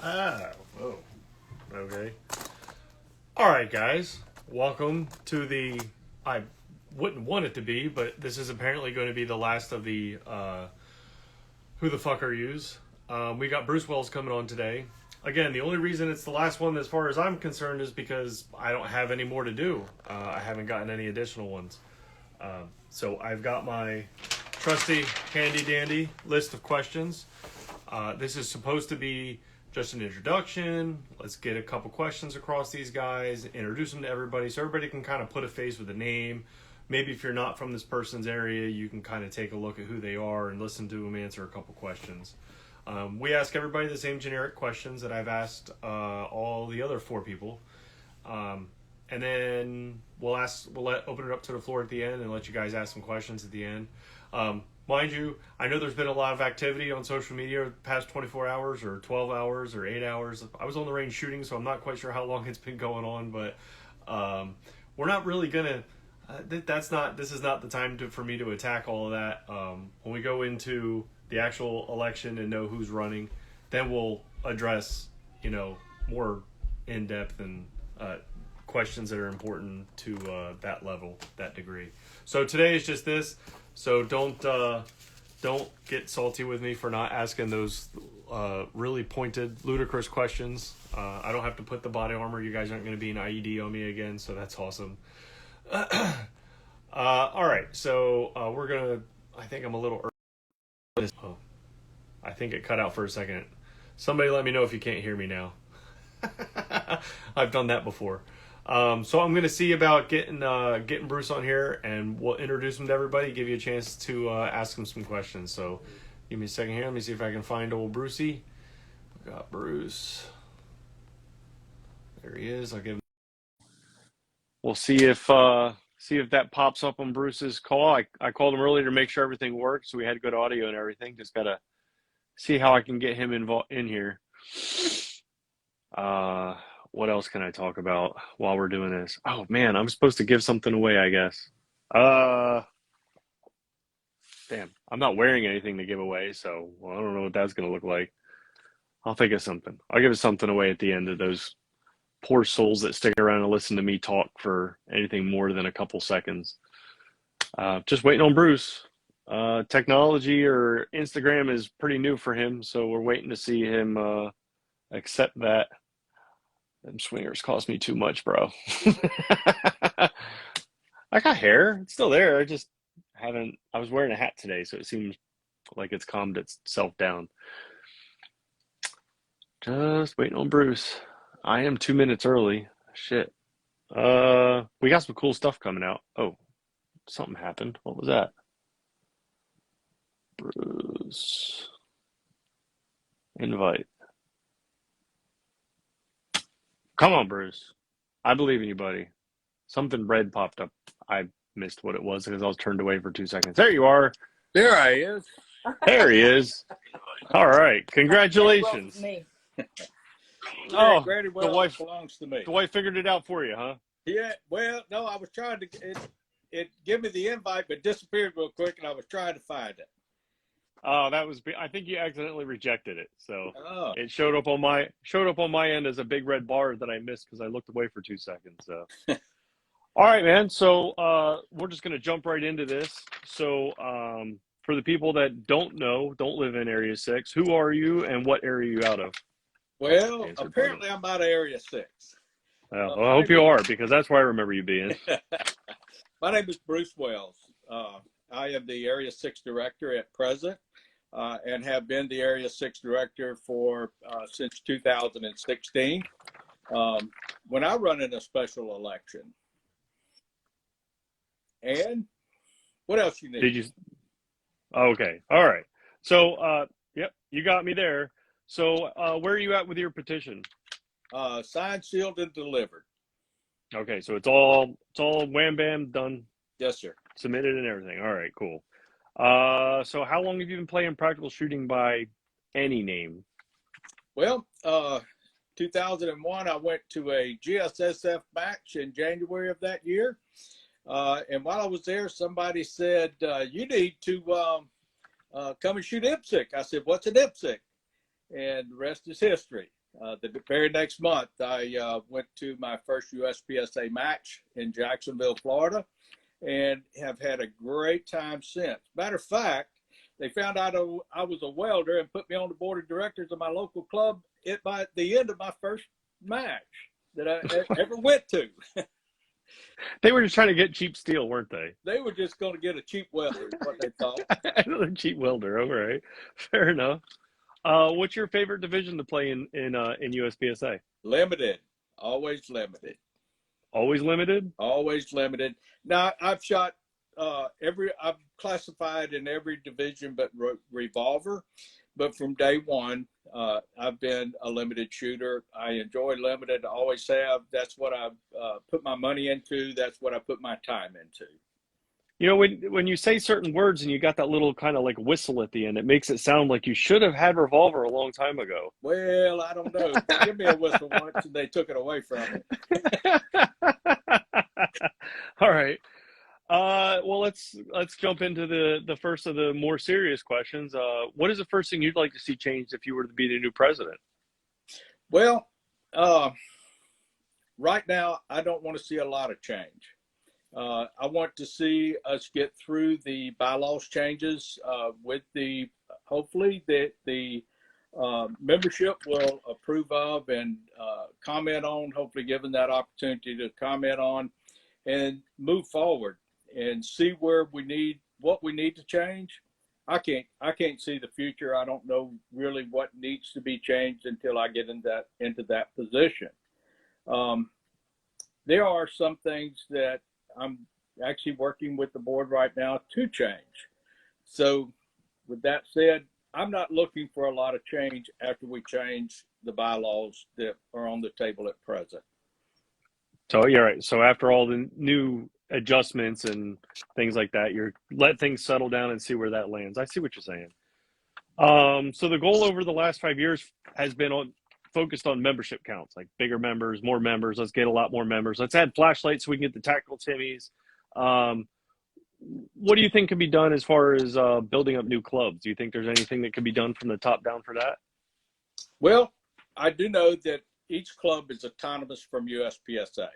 Ah, whoa. Okay. All right, guys. Welcome to the. I wouldn't want it to be, but this is apparently going to be the last of the Who the Fuck Are Yous. We got Bruce Wells coming on today. Again, the only reason it's the last one, as far as I'm concerned, is because I don't have any more to do. I haven't gotten any additional ones. So I've got my trusty, handy-dandy list of questions. This is supposed to be just an introduction. Let's get a couple questions across these guys, introduce them to everybody so everybody can kind of put a face with a name. Maybe if you're not from this person's area, you can kind of take a look at who they are and listen to them answer a couple questions. We ask everybody the same generic questions that I've asked all the other four people. And then we'll open it up to the floor at the end and let you guys ask some questions at the end. Mind you, I know there's been a lot of activity on social media the past 24 hours or 12 hours or 8 hours. I was on the range shooting, so I'm not quite sure how long it's been going on, but we're not really going to... this is not the time for me to attack all of that. When we go into the actual election and know who's running, then we'll address, more in-depth and questions that are important to that level, that degree. So today is just this. So don't get salty with me for not asking those really pointed, ludicrous questions. I don't have to put the body armor. You guys aren't going to be an IED on me again, so that's awesome. All right, so we're gonna. I think I'm a little early. Oh, I think it cut out for a second. Somebody let me know if you can't hear me now. I've done that before. So I'm gonna see about getting Bruce on here, and we'll introduce him to everybody. Give you a chance to ask him some questions. So give me a second here. Let me see if I can find old Brucey. We got Bruce. There he is. I'll give him. We'll see if that pops up on Bruce's call. I called him earlier to make sure everything worked, so we had good audio and everything. Just gotta see how I can get him in here. What else can I talk about while we're doing this? Oh man, I'm supposed to give something away, I guess. Damn, I'm not wearing anything to give away, so I don't know what that's gonna look like. I'll think of something. I'll give something away at the end of those poor souls that stick around and listen to me talk for anything more than a couple seconds. Just waiting on Bruce. Technology or Instagram is pretty new for him, so we're waiting to see him accept that. Them swingers cost me too much, bro. I got hair. It's still there. I was wearing a hat today, so it seems like it's calmed itself down. Just waiting on Bruce. I am 2 minutes early. Shit. We got some cool stuff coming out. Oh, something happened. What was that? Bruce. Invite. Come on, Bruce. I believe in you, buddy. Something red popped up. I missed what it was because I was turned away for 2 seconds. There you are. There I is. There he is. All right. Congratulations. Oh, the wife belongs to me. The wife figured it out for you, huh? Yeah. Well, no, I was trying to. It gave me the invite, but disappeared real quick, and I was trying to find it. Oh, I think you accidentally rejected it, so it showed up on my end as a big red bar that I missed because I looked away for 2 seconds. So, all right, man. So we're just gonna jump right into this. So for the people that don't live in Area 6, who are you and what area are you out of? Well, apparently I'm out of Area 6. Well, I hope you are, because that's where I remember you being. My name is Bruce Wells. I am the Area 6 director at present and have been the Area 6 director for since 2016 when I run in a special election. And what else you need? Okay. All right. So, yep, you got me there. So where are you at with your petition? Signed, sealed, and delivered. Okay, so it's all wham bam done. Yes, sir. Submitted and everything. All right, cool. So how long have you been playing practical shooting by any name? Well, 2001, I went to a GSSF match in January of that year. And while I was there, somebody said, you need to come and shoot IPSC. I said, what's an IPSC? And the rest is history. The very next month, I went to my first USPSA match in Jacksonville, Florida, and have had a great time since. Matter of fact, they found out I was a welder and put me on the board of directors of my local club by the end of my first match that I ever went to. They were just trying to get cheap steel, weren't they? They were just going to get a cheap welder, is what they thought. A cheap welder. All right, fair enough. What's your favorite division to play in USPSA? Limited, always limited. Always limited? Always limited. Now, I've shot I've classified in every division but revolver. But from day one, I've been a limited shooter. I enjoy limited, I always have. That's what I've put my money into. That's what I put my time into. You know, when you say certain words and you got that little kind of like whistle at the end, it makes it sound like you should have had revolver a long time ago. Well, I don't know. Give me a whistle once and they took it away from me. All right. Well, let's jump into the first of the more serious questions. What is the first thing you'd like to see changed if you were to be the new president? Well, right now, I don't want to see a lot of change. I want to see us get through the bylaws changes with hopefully the membership will approve of and comment on, hopefully given that opportunity to comment on and move forward and see what we need to change. I can't see the future. I don't know really what needs to be changed until I get into that position. There are some things that I'm actually working with the board right now to change. So with that said, I'm not looking for a lot of change after we change the bylaws that are on the table at present. So you're right. So after all the new adjustments and things like that, you're let things settle down and see where that lands. I see what you're saying. So the goal over the last 5 years has been focused on membership counts, like bigger members, more members. Let's get a lot more members. Let's add flashlights so we can get the tactical Timmies. What do you think can be done as far as building up new clubs? Do you think there's anything that can be done from the top down for that? Well, I do know that each club is autonomous from USPSA.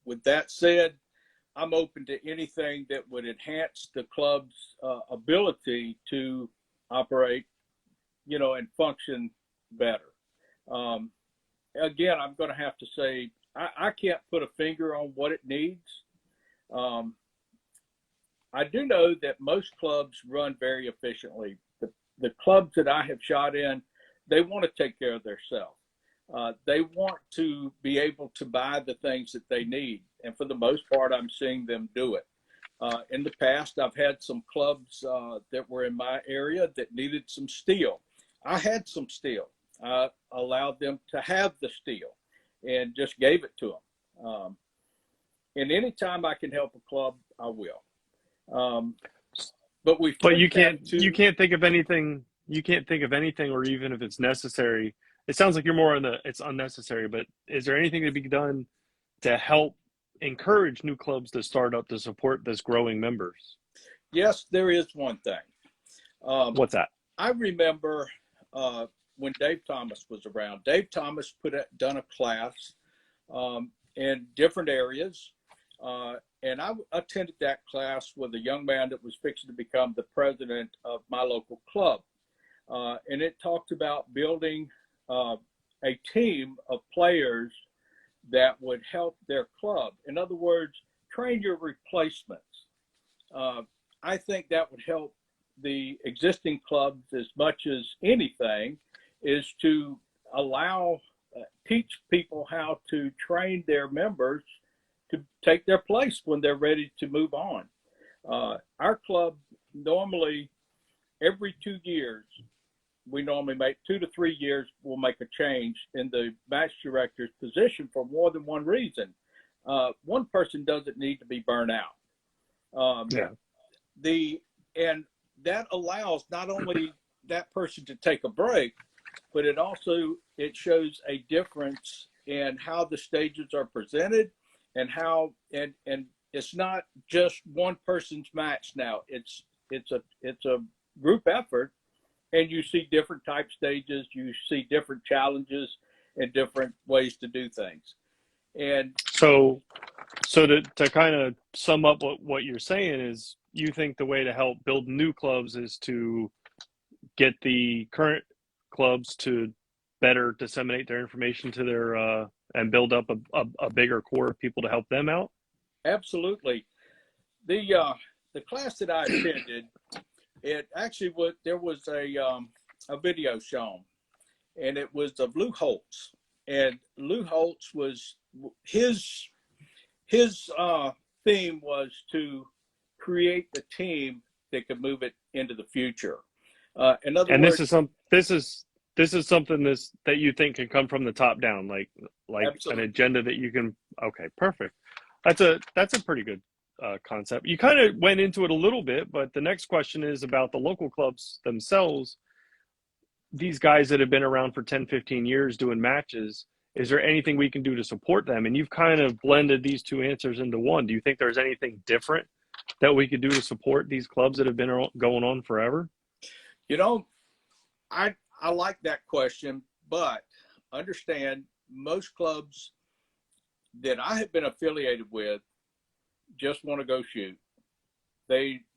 With that said, I'm open to anything that would enhance the club's ability to operate, and function better. Again, I'm going to have to say I can't put a finger on what it needs. I do know that most clubs run very efficiently. The clubs that I have shot in, they want to take care of themselves. They want to be able to buy the things that they need. And for the most part, I'm seeing them do it. In the past, I've had some clubs that were in my area that needed some steel. I had some steel. I allowed them to have the steel and just gave it to them. And anytime I can help a club, I will. But you can't think of anything. You can't think of anything, or even if it's necessary. It sounds like you're more on it's unnecessary, but is there anything to be done to help encourage new clubs to start up to support this growing members? Yes, there is one thing. What's that? I remember when Dave Thomas was around. Dave Thomas done a class in different areas, and I attended that class with a young man that was fixing to become the president of my local club, and it talked about building a team of players that would help their club. In other words, train your replacements. I think that would help the existing clubs as much as anything, is to teach people how to train their members to take their place when they're ready to move on. Our club normally, every 2 years, we normally make 2 to 3 years, we'll make a change in the match director's position for more than one reason. One person doesn't need to be burnt out. And that allows not only that person to take a break, but it shows a difference in how the stages are presented and how, and it's not just one person's match now. It's a group effort. and you see different type stages, you see different challenges and different ways to do things. And So to kind of sum up what you're saying is you think the way to help build new clubs is to get the current clubs to better disseminate their information to their and build up a bigger core of people to help them out. absolutely. The class that I attended, it actually was, there was a video shown, and it was of Lou Holtz, and Lou Holtz was his theme was to create the team that could move it into the future. In other And words, this is something that you think can come from the top down, like absolutely. an agenda that you can. Okay, perfect. That's a pretty good concept. You kind of went into it a little bit, but the next question is about the local clubs themselves. These guys that have been around for 10, 15 years doing matches, is there anything we can do to support them? And you've kind of blended these two answers into one. Do you think there's anything different that we could do to support these clubs that have been going on forever? You know, I like that question, but understand most clubs that I have been affiliated with just want to go shoot.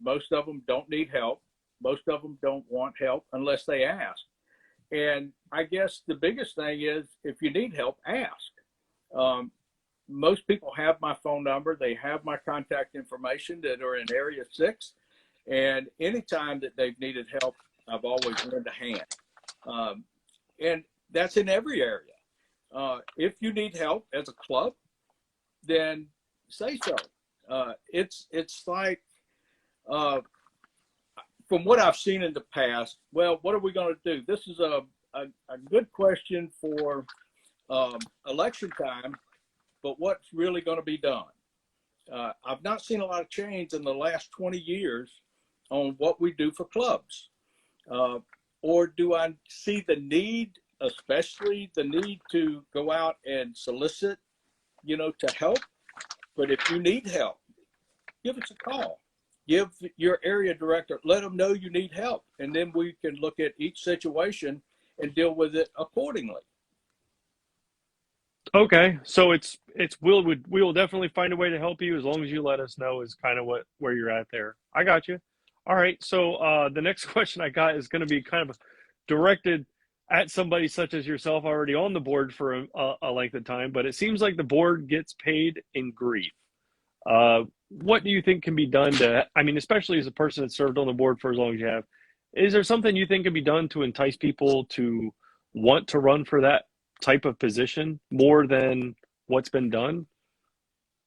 Most of them don't need help. Most of them don't want help unless they ask. And I guess the biggest thing is, if you need help, ask. Most people have my phone number. They have my contact information that are in Area 6. And anytime that they've needed help, I've always lent a hand. And that's in every area. If you need help as a club, then say so. It's like, from what I've seen in the past, well, what are we going to do? This is a good question for election time, but what's really going to be done? I've not seen a lot of change in the last 20 years on what we do for clubs. Or do I see the need, especially the need to go out and solicit, to help? But if you need help, give us a call. Give your area director, let them know you need help. And then we can look at each situation and deal with it accordingly. Okay, so we'll definitely find a way to help you as long as you let us know is kind of where you're at there. I got you. All right, so the next question I got is going to be kind of directed at somebody such as yourself already on the board for a length of time, but it seems like the board gets paid in grief. What do you think can be done especially as a person that served on the board for as long as you have, is there something you think can be done to entice people to want to run for that type of position more than what's been done?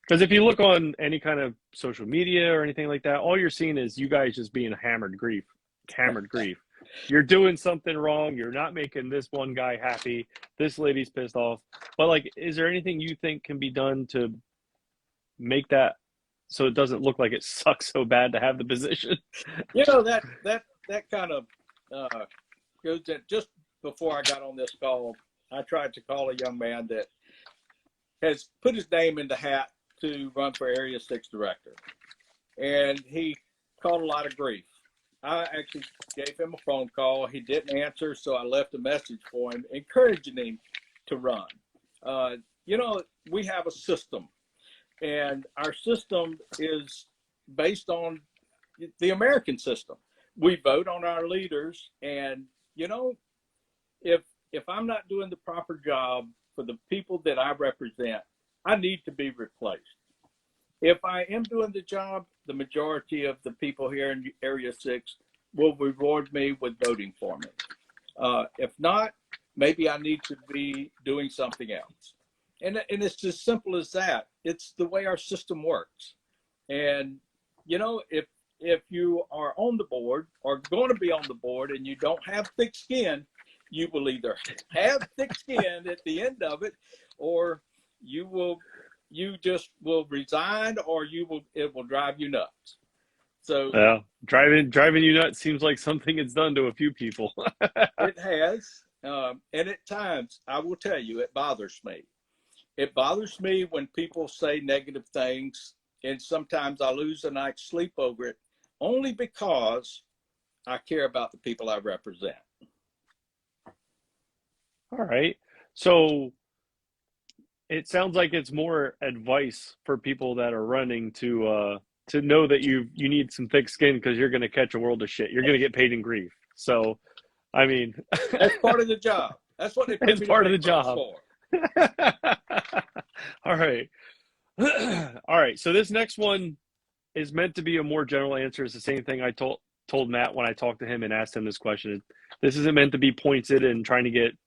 Because if you look on any kind of social media or anything like that, all you're seeing is you guys just being hammered grief. You're doing something wrong. You're not making this one guy happy. This lady's pissed off. But is there anything you think can be done to make that so it doesn't look like it sucks so bad to have the position? That kind of goes in. Just before I got on this call, I tried to call a young man that has put his name in the hat to run for Area 6 director. And he caught a lot of grief. I actually gave him a phone call. He didn't answer, so I left a message for him, encouraging him to run. We have a system, and our system is based on the American system. We vote on our leaders, and, if I'm not doing the proper job for the people that I represent, I need to be replaced. If I am doing the job, the majority of the people here in Area 6 will reward me with voting for me. If not, maybe I need to be doing something else. And it's as simple as that. It's the way our system works. And, if you are on the board or going to be on the board and you don't have thick skin, you will either have thick skin at the end of it, or you just will resign, or it will drive you nuts. So yeah, driving you nuts seems like something it's done to a few people. It has, and at times I will tell you, it bothers me. It bothers me when people say negative things, and sometimes I lose a night's sleep over it, only because I care about the people I represent. All right. So it sounds like it's more advice for people that are running to know that you need some thick skin because you're going to catch a world of shit. You're going to get paid in grief. So, I mean, That's part of the job. That's what they pay it's me to part of pay the folks job. for. All right. All right. So this next one is meant to be a more general answer. It's the same thing I told Matt when I talked to him and asked him this question. This isn't meant to be pointed and trying to get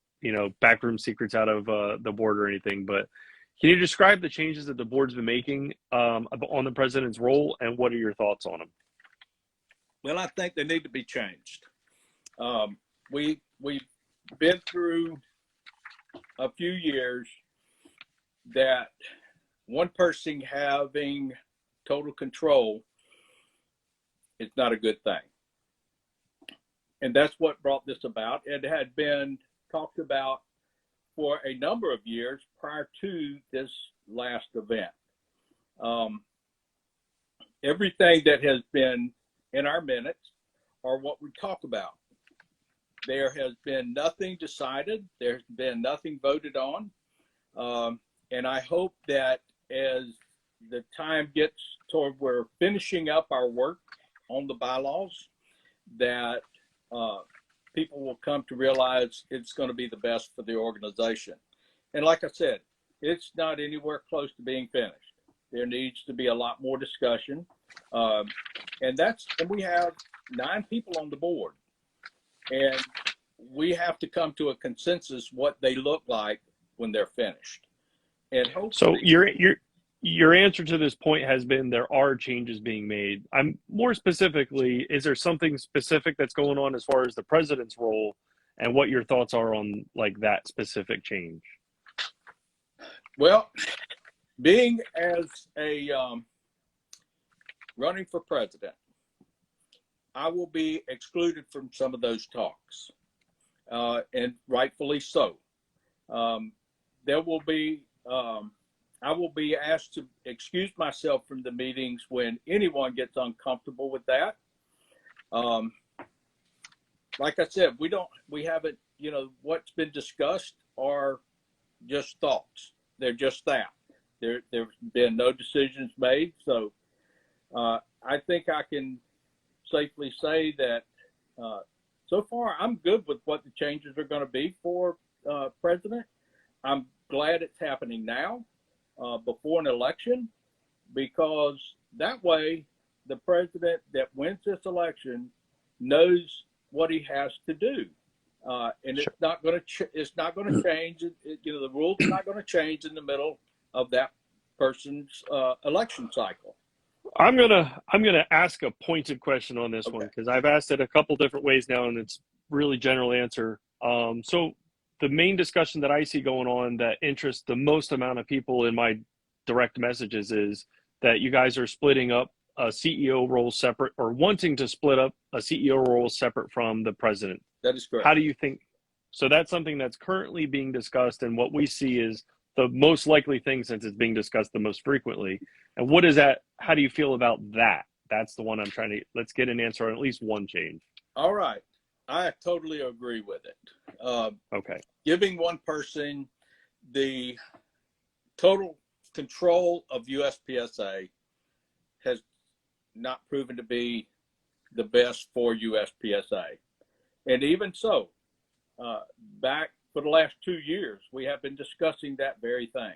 backroom secrets out of the board or anything. But can you describe the changes that the board's been making on the president's role, and what are your thoughts on them? Well, I think they need to be changed. We've been through a few years that one person having total control is not a good thing. And that's what brought this about. It had been talked about for a number of years prior to this last event. Everything that has been in our minutes are what we talk about. There has been nothing decided. There's been nothing voted on. And I hope that as the time gets toward we're finishing up our work on the bylaws, that people will come to realize it's going to be the best for the organization. And like I said, it's not anywhere close to being finished. There needs to be a lot more discussion. And we have 9 people on the board. And we have to come to a consensus what they look like when they're finished. And so your answer to this point has been there are changes being made. I'm more specifically, is there something specific that's going on as far as the president's role, and what your thoughts are on like that specific change? Well, being as a running for president, I will be excluded from some of those talks, and rightfully so. There will be I will be asked to excuse myself from the meetings when anyone gets uncomfortable with that. Like I said, we haven't, what's been discussed are just thoughts. They're just that. There's been no decisions made. So I think I can safely say that so far I'm good with what the changes are going to be for president. I'm glad it's happening now. Before an election, because that way the president that wins this election knows what he has to do, and Sure. it's not going to change. The rules are not going to change in the middle of that person's election cycle. I'm gonna ask a pointed question on this Okay. one because I've asked it a couple different ways now, and it's really general answer. So the main discussion that I see going on that interests the most amount of people in my direct messages is that you guys are splitting up a CEO role separate, or wanting to split up a CEO role separate from the president. That is correct. How do you think? So that's something that's currently being discussed, and what we see is the most likely thing since it's being discussed the most frequently. And what is that? How do you feel about that? That's the one I'm trying to, let's get an answer on at least one change. All right. I totally agree with it. Okay. Giving one person the total control of USPSA has not proven to be the best for USPSA. And even so, back for the last 2 years, we have been discussing that very thing.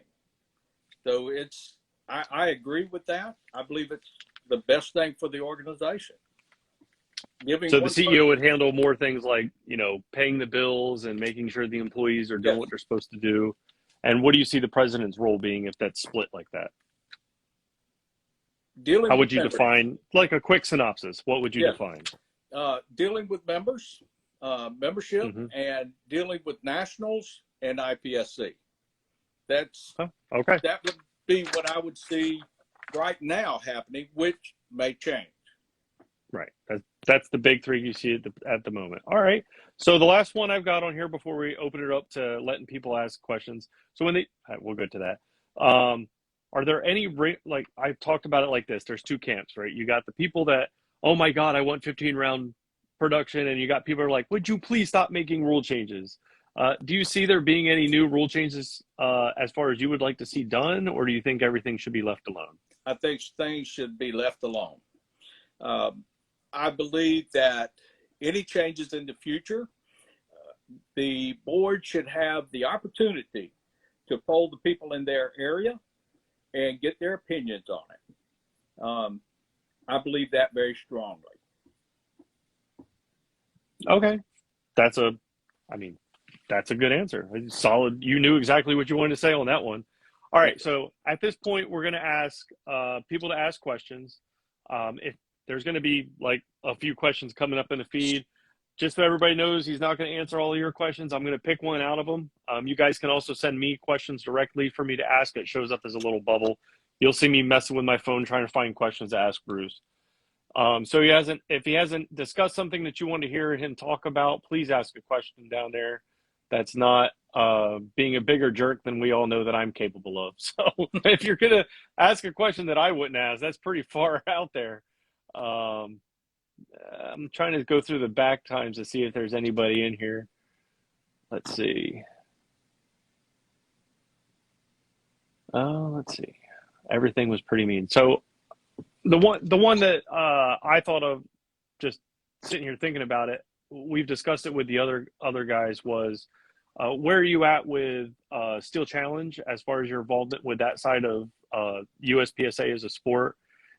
So I agree with that. I believe it's the best thing for the organization. So the CEO would handle more things like, paying the bills and making sure the employees are doing what they're supposed to do. And what do you see the president's role being if that's split like that? How would you define, like a quick synopsis? What would you define? Dealing with members, membership, Mm-hmm. and dealing with nationals and IPSC. That's okay. That would be what I would see right now happening, which may change. Right. That's the big 3 you see at the moment. All right. So the last one I've got on here before we open it up to letting people ask questions. So we'll get to that. Are there any, like I've talked about it like this, there's 2 camps, right? You got the people that, oh my God, I want 15 round production, and you got people who are like, would you please stop making rule changes? Do you see there being any new rule changes as far as you would like to see done, or do you think everything should be left alone? I think things should be left alone. I believe that any changes in the future, the board should have the opportunity to poll the people in their area and get their opinions on it. I believe that very strongly. Okay. That's a good answer. Solid. You knew exactly what you wanted to say on that one. All right. So at this point, we're going to ask people to ask questions. If there's going to be like a few questions coming up in the feed, just so everybody knows, he's not going to answer all of your questions. I'm going to pick one out of them. You guys can also send me questions directly for me to ask. It shows up as a little bubble. You'll see me messing with my phone trying to find questions to ask Bruce. So if he hasn't discussed something that you want to hear him talk about, please ask a question down there. That's not being a bigger jerk than we all know that I'm capable of. So if you're going to ask a question that I wouldn't ask, that's pretty far out there. I'm trying to go through the back times to see if there's anybody in here. Let's see. Let's see. Everything was pretty mean. So the one that I thought of just sitting here thinking about it, we've discussed it with the other guys, was where are you at with Steel Challenge as far as your involvement with that side of USPSA as a sport,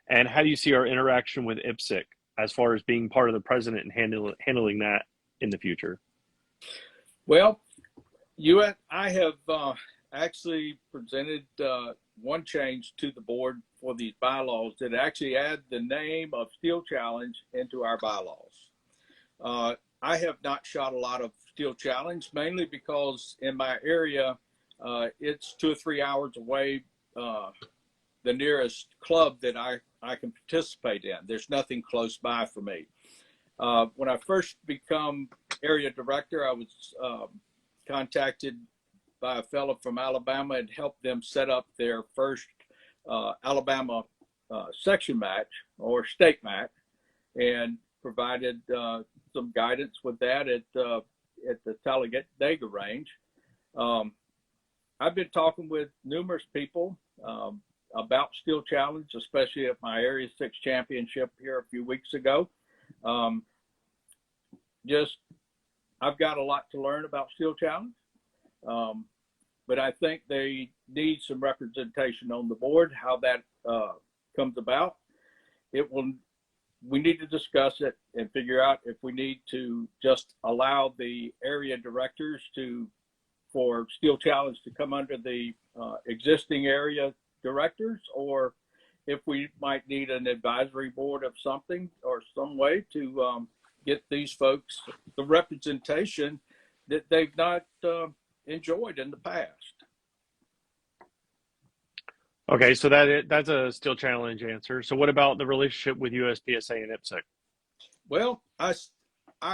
and how do you see our interaction with IPSC as far as being part of the president and handling that in the future? Well, I have actually presented one change to the board for these bylaws that actually add the name of Steel Challenge into our bylaws. I have not shot a lot of Steel Challenge, mainly because in my area, it's 2 or 3 hours away, the nearest club that I can participate in. There's nothing close by for me. When I first become area director, I was contacted by a fellow from Alabama and helped them set up their first Alabama section match or stake match, and provided some guidance with that at the Talladega range. I've been talking with numerous people about Steel Challenge, especially at my Area 6 championship here a few weeks ago. I've got a lot to learn about Steel Challenge, but I think they need some representation on the board. How that comes about, we need to discuss it and figure out if we need to just allow the area directors for Steel Challenge to come under the existing area directors, or if we might need an advisory board of something or some way to get these folks the representation that they've not enjoyed in the past. Okay, so that's a Steel Challenge answer. So what about the relationship with USPSA and IPSC? Well, I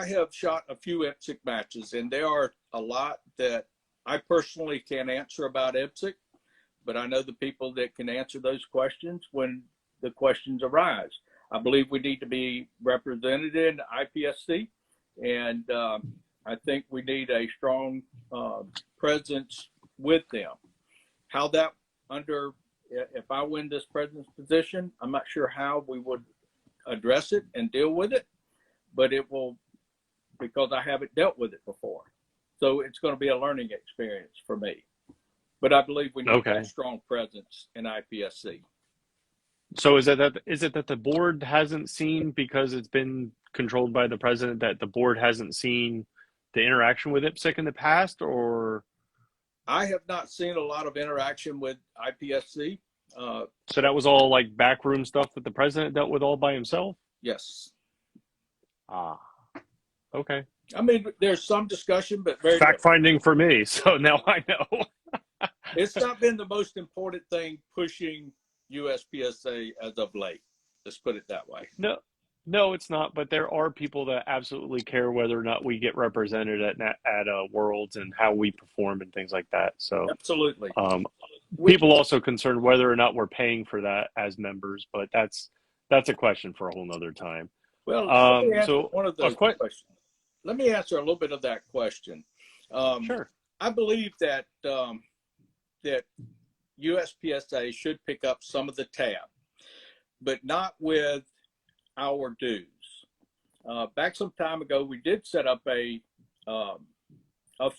have shot a few IPSC matches, and there are a lot that I personally can't answer about IPSC, but I know the people that can answer those questions when the questions arise. I believe we need to be represented in IPSC, and I think we need a strong presence with them. How that if I win this president's position, I'm not sure how we would address it and deal with it, but it will, because I haven't dealt with it before. So it's going to be a learning experience for me. But I believe we need a strong presence in IPSC. So is it that the board hasn't seen, because it's been controlled by the president, that the board hasn't seen the interaction with IPSC in the past, or? I have not seen a lot of interaction with IPSC. So that was all like backroom stuff that the president dealt with all by himself? Yes. Okay. I mean, there's some discussion, but very fact-finding for me, so now I know. It's not been the most important thing pushing USPSA as of late. Let's put it that way. No, it's not. But there are people that absolutely care whether or not we get represented at Worlds and how we perform and things like that. So absolutely. People also concerned whether or not we're paying for that as members, but that's a question for a whole nother time. Well, let me answer So one of a those quick, questions. Let me answer a little bit of that question. sure. I believe that that USPSA should pick up some of the tab, but not with our dues. Back some time ago, we did set up a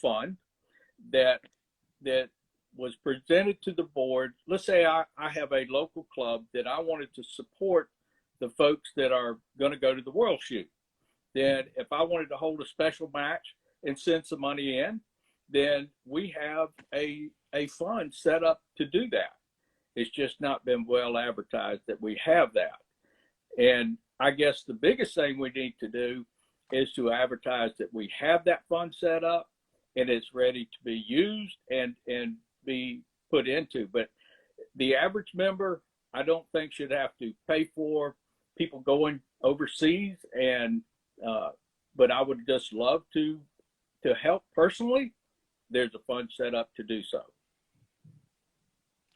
fund that was presented to the board. Let's say I have a local club that I wanted to support the folks that are going to go to the World Shoot. Then if I wanted to hold a special match and send some money in, then we have a fund set up to do that. It's just not been well advertised that we have that. And I guess the biggest thing we need to do is to advertise that we have that fund set up and it's ready to be used and be put into. But the average member, I don't think should have to pay for people going overseas. And but I would just love to help personally. There's a fund set up to do so.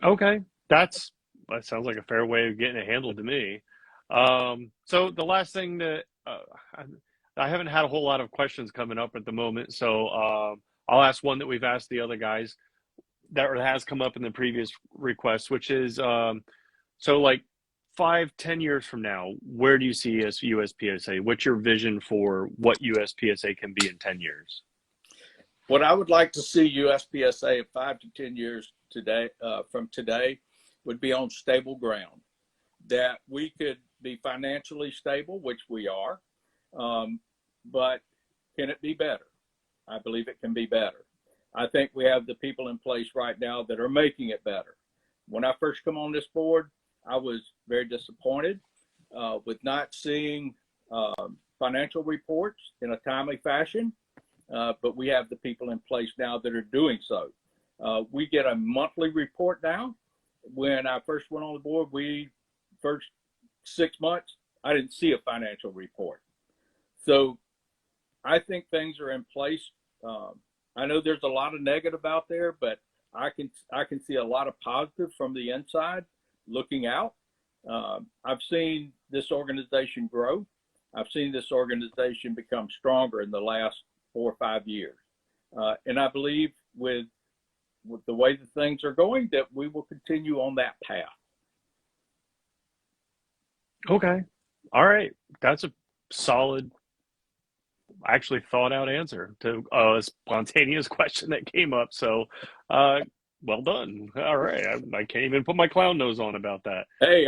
Okay, that sounds like a fair way of getting it handled to me. So the last thing that I haven't had a whole lot of questions coming up at the moment, so I'll ask one that we've asked the other guys that has come up in the previous request, which is so like 5-10 years from now, where do you see as USPSA? What's your vision for what USPSA can be in 10 years? What I would like to see USPSA in 5 to 10 years today from today would be on stable ground, that we could be financially stable, which we are, but can it be better? I believe it can be better. I think we have the people in place right now that are making it better. When I first come on this board, I was very disappointed with not seeing financial reports in a timely fashion, but we have the people in place now that are doing so. We get a monthly report now. When I first went on the board, first 6 months, I didn't see a financial report. So I think things are in place. I know there's a lot of negative out there, but I can see a lot of positive from the inside looking out. I've seen this organization grow. I've seen this organization become stronger in the last 4 or 5 years. And I believe with the way that things are going, that we will continue on that path. Okay. All right. That's a solid, actually thought out answer to a spontaneous question that came up. So, well done. All right. I can't even put my clown nose on about that. Hey,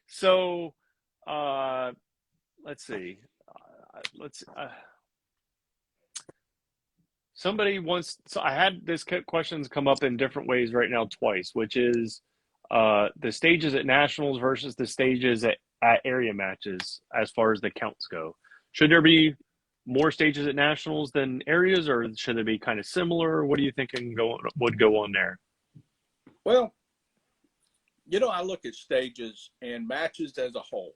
So, let's see. Somebody wants, so I had this questions come up in different ways right now twice, which is the stages at nationals versus the stages at area matches as far as the counts go. Should there be more stages at nationals than areas, or should they be kind of similar? What are you thinking would go on there? Well, I look at stages and matches as a whole.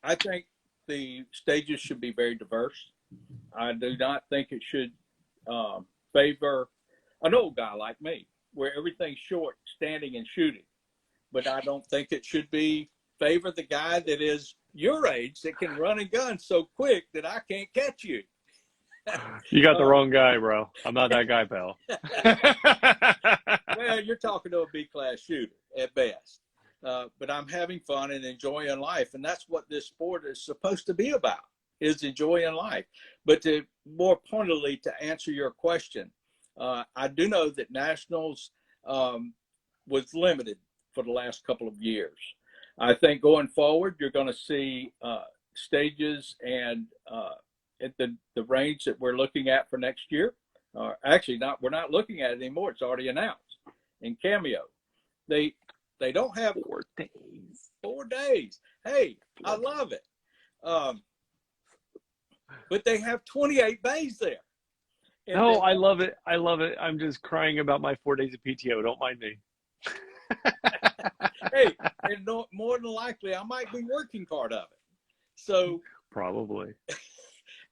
I think the stages should be very diverse. I do not think it should favor an old guy like me, where everything's short, standing and shooting. But I don't think it should favor the guy that is your age that can run and gun so quick that I can't catch you. You got the wrong guy, bro. I'm not that guy, pal. Well, you're talking to a B-class shooter at best. But I'm having fun and enjoying life. And that's what this sport is supposed to be about, is enjoying life. But to more pointedly, to answer your question, I do know that nationals was limited for the last couple of years. I think going forward, you're going to see stages and at the range that we're looking at for next year. Actually, we're not looking at it anymore. It's already announced in Cameo. They don't have 4 days. 4 days. Hey, I love it. But they have 28 bays there. And no, I love it. I love it. I'm just crying about my 4 days of PTO. Don't mind me. Hey, and more than likely, I might be working part of it. So probably.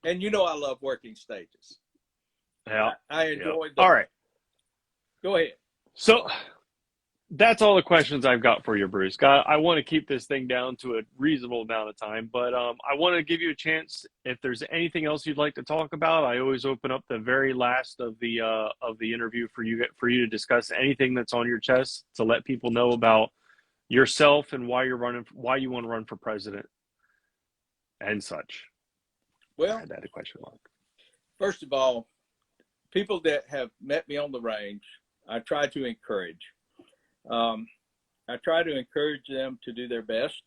And I love working stages. Yeah, I enjoy them. All right. Go ahead. So that's all the questions I've got for you, Bruce. I want to keep this thing down to a reasonable amount of time, but I want to give you a chance. If there's anything else you'd like to talk about, I always open up the very last of the interview for you to discuss anything that's on your chest to let people know about yourself and why why you want to run for president and such. Well, I had that a question mark. first of all, people that have met me on the range, I try to encourage. I try to encourage them to do their best.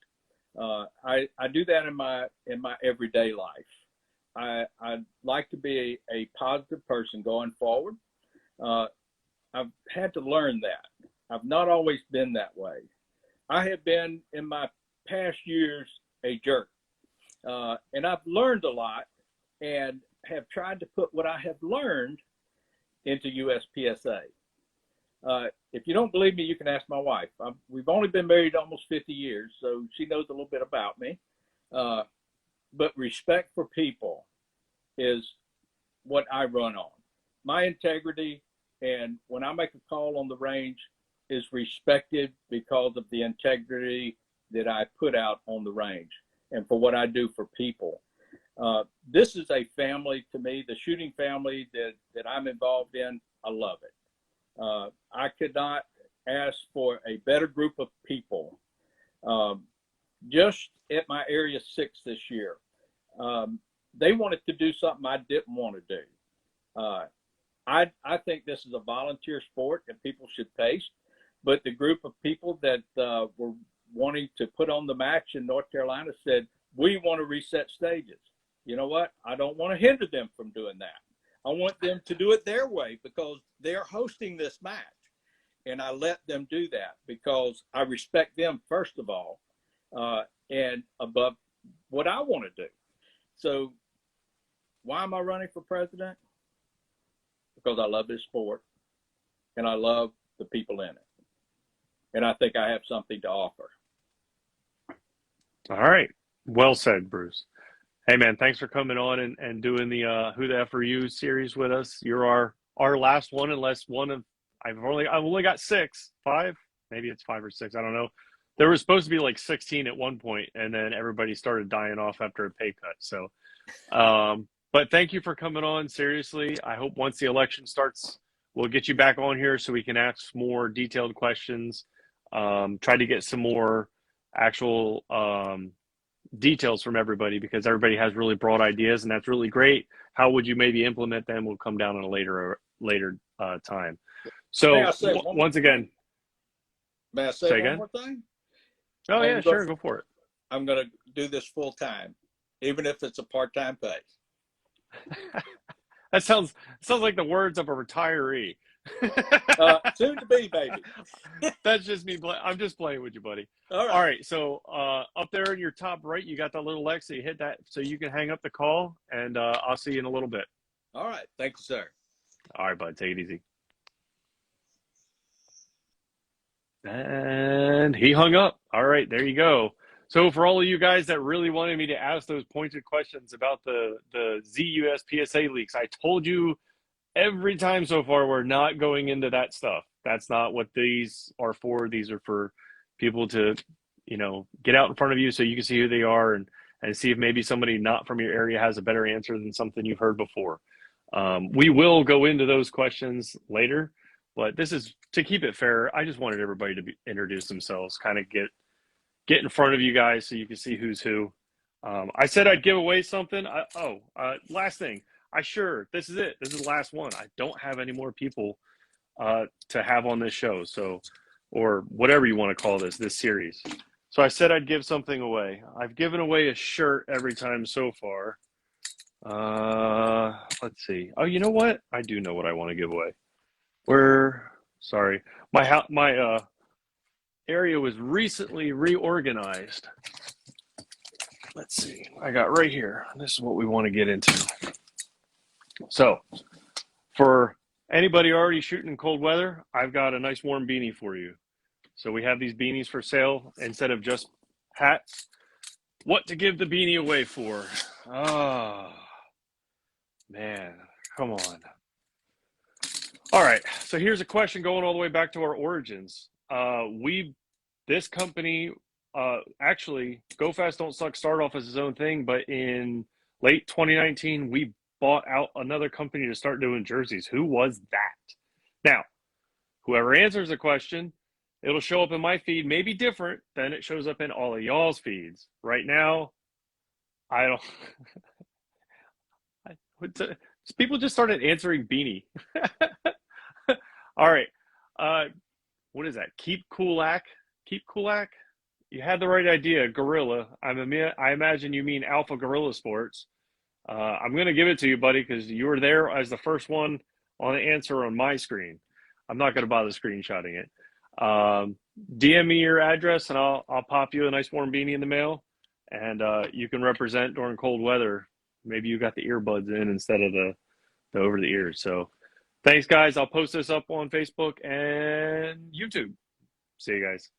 I do that in my everyday life. I like to be a positive person going forward. I've had to learn that. I've not always been that way. I have been in my past years a jerk, and I've learned a lot and have tried to put what I have learned into USPSA. If you don't believe me, you can ask my wife. We've only been married almost 50 years, so she knows a little bit about me. But respect for people is what I run on. My integrity, and when I make a call on the range, is respected because of the integrity that I put out on the range and for what I do for people. This is a family to me, the shooting family that I'm involved in. I love it. I could not ask for a better group of people. Just at my Area 6 this year, they wanted to do something I didn't want to do. I think this is a volunteer sport that people should pace, but the group of people that were wanting to put on the match in North Carolina said, we want to reset stages. You know what? I don't want to hinder them from doing that. I want them to do it their way because they're hosting this match. And I let them do that because I respect them, first of all, and above what I want to do. So why am I running for president? Because I love this sport and I love the people in it. And I think I have something to offer. All right. Well said, Bruce. Hey, man, thanks for coming on and doing the Who the F Are You series with us. You're our last one, unless one of I've only got 5, maybe it's 5 or 6. I don't know. There was supposed to be like 16 at one point, and then everybody started dying off after a pay cut. So, but thank you for coming on. Seriously, I hope once the election starts, we'll get you back on here so we can ask more detailed questions. Try to get some more actual details from everybody because everybody has really broad ideas, and that's really great. How would you maybe implement them? Will come down in a later time. So once again, may I say one more thing? Oh yeah, sure, go for it. I'm going to do this full time, even if it's a part-time pay. That sounds like the words of a retiree. Soon to be, baby. That's just me. I'm just playing with you, buddy. All right. So up there in your top right, you got that little X. So you hit that so you can hang up the call, and I'll see you in a little bit. All right. Thank you, sir. All right, bud. Take it easy. And he hung up. All right, there you go. So for all of you guys that really wanted me to ask those pointed questions about the USPSA leaks, I told you every time so far we're not going into that stuff. That's not what these are for. These are for people to, get out in front of you so you can see who they are and see if maybe somebody not from your area has a better answer than something you've heard before. We will go into those questions later, but this is to keep it fair. I just wanted everybody to introduce themselves, kind of get in front of you guys so you can see who's who. I said I'd give away something. Last thing. This is it. This is the last one. I don't have any more people to have on this show, or whatever you want to call this series. So I said I'd give something away. I've given away a shirt every time so far. Let's see. Oh, you know what? I do know what I want to give away. My area was recently reorganized. Let's see. I got right here. This is what we want to get into. So, for anybody already shooting in cold weather, I've got a nice warm beanie for you. So we have these beanies for sale instead of just hats. What to give the beanie away for? Oh, man, come on. All right, so here's a question going all the way back to our origins. This company, actually, Go Fast Don't Suck started off as its own thing, but in late 2019, we bought out another company to start doing jerseys. Who was that? Now, whoever answers the question, it'll show up in my feed, maybe different than it shows up in all of y'all's feeds. Right now, I don't. People just started answering Beanie. All right. What is that? Keep Kulak. Keep Kulak. You had the right idea. Gorilla. I imagine you mean Alpha Gorilla Sports. I'm going to give it to you, buddy, because you were there as the first one on the answer on my screen. I'm not going to bother screenshotting it. DM me your address, and I'll pop you a nice warm beanie in the mail, and you can represent during cold weather. Maybe you got the earbuds in instead of the over the ears. So thanks, guys. I'll post this up on Facebook and YouTube. See you guys.